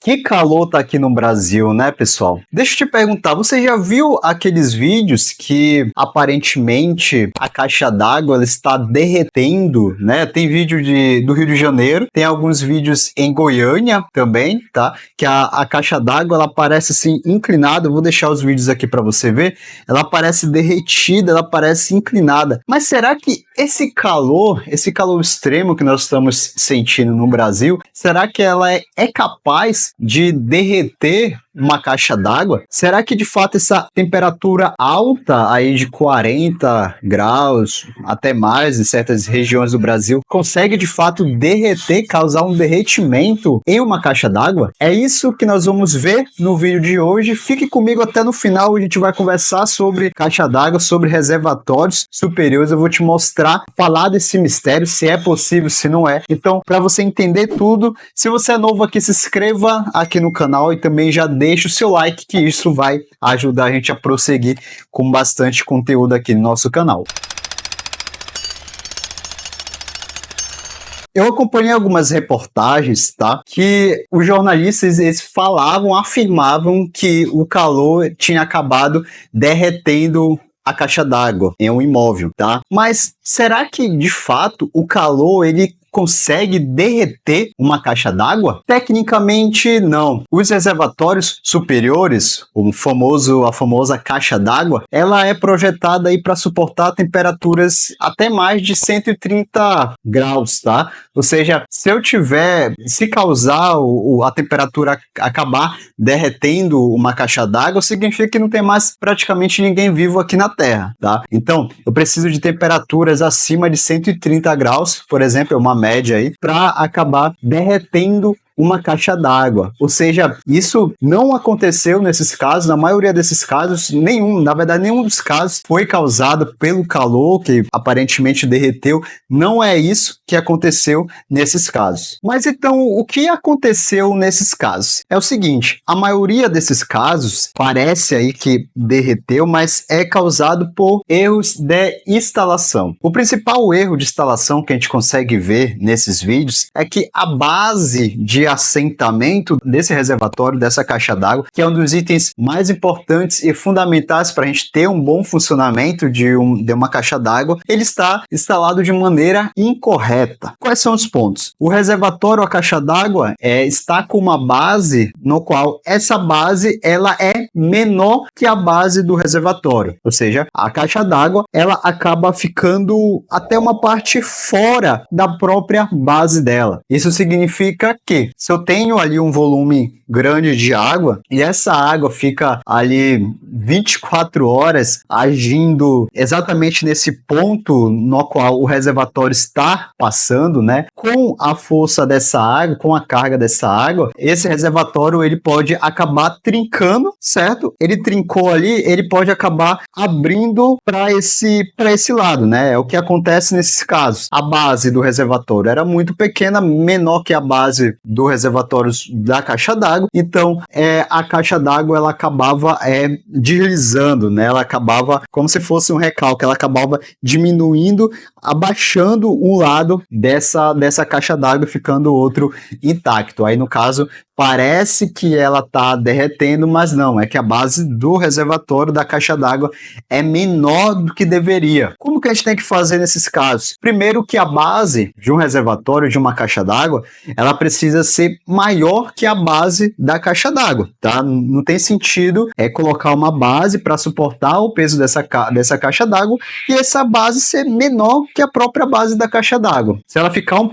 Que calor tá aqui no Brasil, né, pessoal? Deixa eu te perguntar, você já viu aqueles vídeos que aparentemente a caixa d'água ela está derretendo, né? Tem vídeo do Rio de Janeiro, tem alguns vídeos em Goiânia também, tá? Que a caixa d'água ela parece assim inclinada. Eu vou deixar os vídeos aqui para você ver. Ela parece derretida, ela parece inclinada. Mas será que esse calor extremo que nós estamos sentindo no Brasil, será que ela é capaz de derreter uma caixa d'água? Será que de fato essa temperatura alta aí de 40 graus, até mais em certas regiões do Brasil, consegue de fato derreter, causar um derretimento em uma caixa d'água? É isso que nós vamos ver no vídeo de hoje. Fique comigo até no final, a gente vai conversar sobre caixa d'água, sobre reservatórios superiores. Eu vou te mostrar, falar desse mistério, se é possível, se não é. Então, para você entender tudo, se você é novo aqui, se inscreva aqui no canal e também já deixa o seu like, que isso vai ajudar a gente a prosseguir com bastante conteúdo aqui no nosso canal. Eu acompanhei algumas reportagens, tá? Que os jornalistas eles afirmavam que o calor tinha acabado derretendo a caixa d'água em um imóvel, tá? Mas será que de fato o calor ele consegue derreter uma caixa d'água? Tecnicamente, não. Os reservatórios superiores, a famosa caixa d'água, ela é projetada aí para suportar temperaturas até mais de 130 graus, tá? Ou seja, se causar a temperatura acabar derretendo uma caixa d'água, significa que não tem mais praticamente ninguém vivo aqui na Terra, tá? Então, eu preciso de temperaturas acima de 130 graus, por exemplo, uma média aí, para acabar derretendo uma caixa d'água. Ou seja, isso não aconteceu nesses casos. Na maioria desses casos, nenhum dos casos foi causado pelo calor que aparentemente derreteu. Não é isso que aconteceu nesses casos. Mas então, o que aconteceu nesses casos? É o seguinte, a maioria desses casos parece aí que derreteu, mas é causado por erros de instalação. O principal erro de instalação que a gente consegue ver nesses vídeos é que a base de assentamento desse reservatório, dessa caixa d'água, que é um dos itens mais importantes e fundamentais para a gente ter um bom funcionamento de uma caixa d'água, ele está instalado de maneira incorreta. Quais são os pontos? O reservatório, a caixa d'água, está com uma base no qual essa base ela é menor que a base do reservatório, ou seja, a caixa d'água ela acaba ficando até uma parte fora da própria base dela. Isso significa que se eu tenho ali um volume grande de água e essa água fica ali 24 horas agindo exatamente nesse ponto no qual o reservatório está passando, né? Com a força dessa água, com a carga dessa água, esse reservatório ele pode acabar trincando, certo? Ele trincou ali, ele pode acabar abrindo para esse lado, né? É o que acontece nesses casos. A base do reservatório era muito pequena, menor que a base do reservatório da caixa d'água, então a caixa d'água ela acabava deslizando, né? Ela acabava como se fosse um recalque, ela acabava diminuindo, abaixando um lado dessa caixa d'água, ficando o outro intacto. Aí no caso parece que ela está derretendo, mas não, é que a base do reservatório da caixa d'água é menor do que deveria. Como que a gente tem que fazer nesses casos? Primeiro que a base de um reservatório, de uma caixa d'água, ela precisa ser maior que a base da caixa d'água, tá? Não tem sentido colocar uma base para suportar o peso dessa caixa d'água e essa base ser menor que a própria base da caixa d'água. Se ela ficar um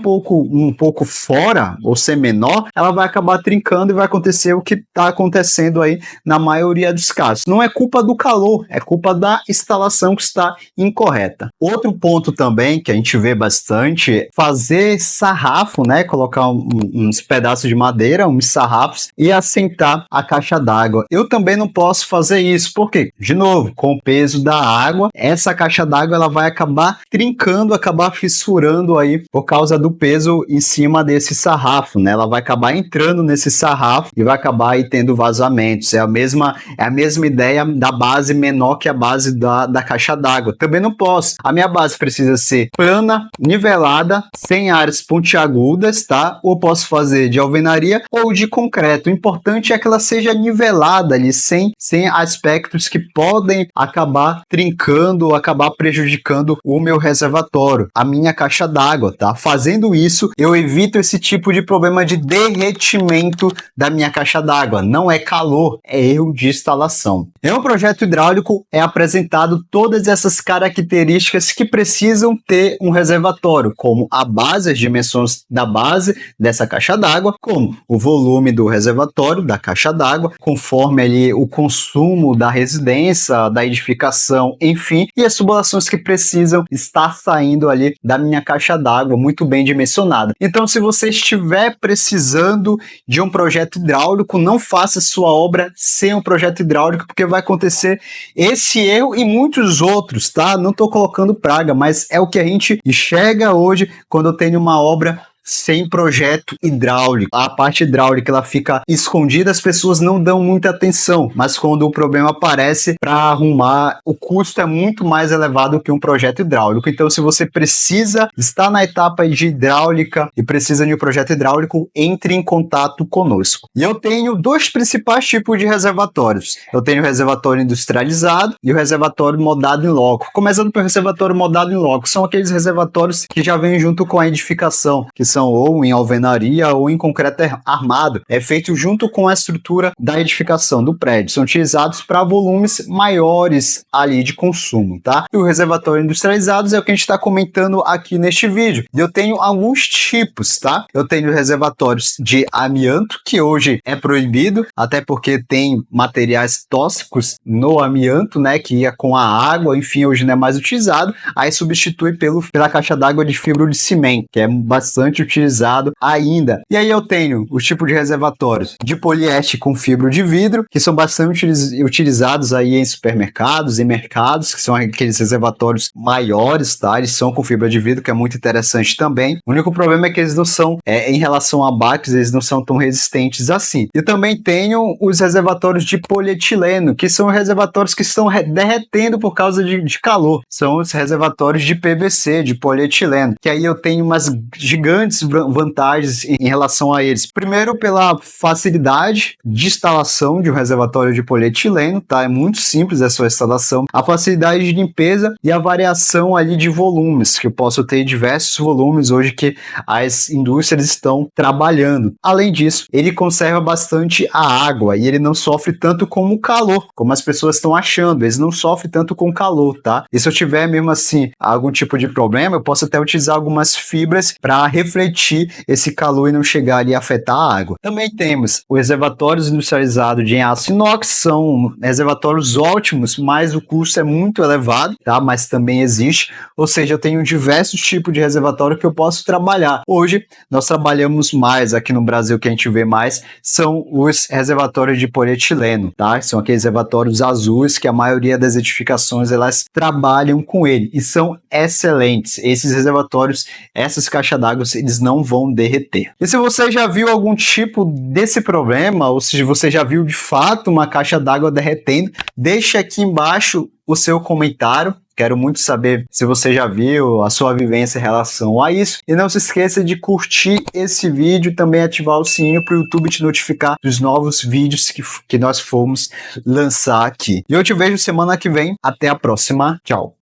pouco fora ou ser menor, ela vai acabar trincando e vai acontecer o que está acontecendo aí na maioria dos casos. Não é culpa do calor, é culpa da instalação que está incorreta. Outro ponto também que a gente vê bastante é fazer sarrafo, né? Colocar uns pedaços de madeira, uns sarrafos e assentar a caixa d'água. Eu também não posso fazer isso, porque, de novo, com o peso da água, essa caixa d'água ela vai acabar trincando, acabar fissurando aí por causa do peso em cima desse sarrafo, né? Ela vai acabar entrando nesse sarrafo e vai acabar aí tendo vazamentos. É a mesma ideia da base menor que a base da caixa d'água. Também não posso. A minha base precisa ser plana, nivelada, sem áreas pontiagudas, tá? Ou posso fazer PVC, de alvenaria ou de concreto. O importante é que ela seja nivelada ali, sem aspectos que podem acabar trincando ou acabar prejudicando o meu reservatório, a minha caixa d'água, tá? Fazendo isso, eu evito esse tipo de problema de derretimento da minha caixa d'água. Não é calor, é erro de instalação. Em um projeto hidráulico é apresentado todas essas características que precisam ter um reservatório, como a base, as dimensões da base dessa caixa d'água, como o volume do reservatório da caixa d'água, conforme ali o consumo da residência, da edificação, enfim, e as tubulações que precisam estar saindo ali da minha caixa d'água, muito bem dimensionada. Então, se você estiver precisando de um projeto hidráulico, não faça sua obra sem um projeto hidráulico, porque vai acontecer esse erro e muitos outros, tá? Não estou colocando praga, mas é o que a gente enxerga hoje quando eu tenho uma obra sem projeto hidráulico. A parte hidráulica ela fica escondida, as pessoas não dão muita atenção, mas quando o problema aparece para arrumar, o custo é muito mais elevado que um projeto hidráulico. Então, se você precisa estar na etapa de hidráulica e precisa de um projeto hidráulico, entre em contato conosco. E eu tenho dois principais tipos de reservatórios. Eu tenho o reservatório industrializado e o reservatório modado em loco. Começando pelo reservatório modado em loco, são aqueles reservatórios que já vêm junto com a edificação, que são ou em alvenaria ou em concreto armado. É feito junto com a estrutura da edificação do prédio. São utilizados para volumes maiores ali de consumo, tá? E o reservatório industrializados é o que a gente está comentando aqui neste vídeo. E eu tenho alguns tipos, tá? Eu tenho reservatórios de amianto, que hoje é proibido, até porque tem materiais tóxicos no amianto, né? Que ia com a água, enfim, hoje não é mais utilizado. Aí substitui pela caixa d'água de fibra de cimento, que é bastante utilizado ainda. E aí eu tenho os tipos de reservatórios de poliéster com fibra de vidro, que são bastante utilizados aí em supermercados, em mercados, que são aqueles reservatórios maiores, tá? Eles são com fibra de vidro, que é muito interessante também. O único problema é que eles não são, em relação a baques, eles não são tão resistentes assim. E também tenho os reservatórios de polietileno, que são reservatórios que estão derretendo por causa de calor. São os reservatórios de PVC, de polietileno, que aí eu tenho umas gigantes vantagens em relação a eles. Primeiro, pela facilidade de instalação de um reservatório de polietileno, tá? É muito simples a sua instalação. A facilidade de limpeza e a variação ali de volumes, que eu posso ter diversos volumes hoje que as indústrias estão trabalhando. Além disso, ele conserva bastante a água e ele não sofre tanto com o calor, como as pessoas estão achando. Eles não sofrem tanto com calor, tá? E se eu tiver mesmo assim algum tipo de problema, eu posso até utilizar algumas fibras para refletir esse calor e não chegar ali a afetar a água. Também temos os reservatórios industrializados de aço inox, são reservatórios ótimos, mas o custo é muito elevado, tá? Mas também existe, ou seja, eu tenho diversos tipos de reservatório que eu posso trabalhar. Hoje, nós trabalhamos mais aqui no Brasil, que a gente vê mais, são os reservatórios de polietileno, tá? São aqueles reservatórios azuis que a maioria das edificações, elas trabalham com ele e são excelentes. Esses reservatórios, essas caixas d'água, eles não vão derreter. E se você já viu algum tipo desse problema, ou se você já viu de fato uma caixa d'água derretendo, deixa aqui embaixo o seu comentário. Quero muito saber se você já viu a sua vivência em relação a isso. E não se esqueça de curtir esse vídeo e também ativar o sininho para o YouTube te notificar dos novos vídeos que nós formos lançar aqui. E eu te vejo semana que vem. Até a próxima. Tchau.